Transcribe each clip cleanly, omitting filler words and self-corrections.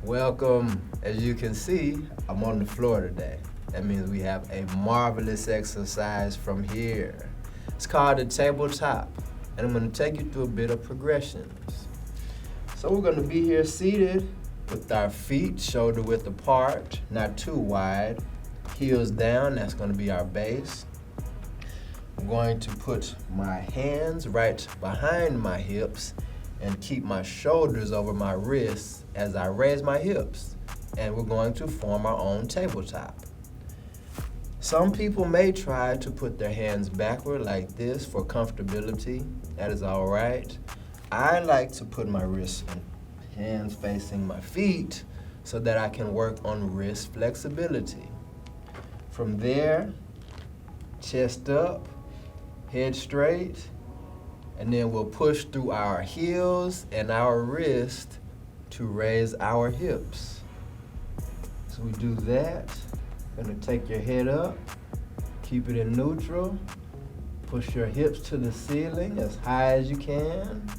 Welcome. As you can see, I'm on the floor today. That means we have a marvelous exercise from here. It's called the tabletop, and I'm going to take you through a bit of progressions. So we're going to be here seated with our feet shoulder width apart, not too wide, heels down, that's going to be our base. I'm going to put my hands right behind my hips and keep my shoulders over my wrists as I raise my hips. And we're going to form our own tabletop. Some people may try to put their hands backward like this for comfortability. That is all right. I like to put my wrists and hands facing my feet so that I can work on wrist flexibility. From there, chest up, head straight, and then we'll push through our heels and our wrist to raise our hips. So we do that. Gonna take your head up, keep it in neutral, push your hips to the ceiling as high as you can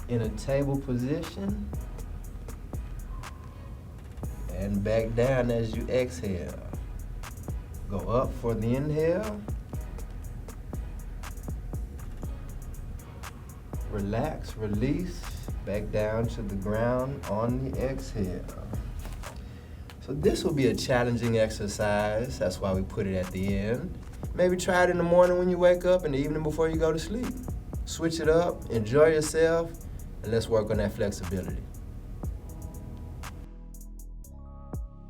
in a table position, and back down as you exhale. Go up for the inhale. Relax, release, back down to the ground on the exhale. So this will be a challenging exercise. That's why we put it at the end. Maybe try it in the morning when you wake up, in the evening before you go to sleep. Switch it up, enjoy yourself, and let's work on that flexibility.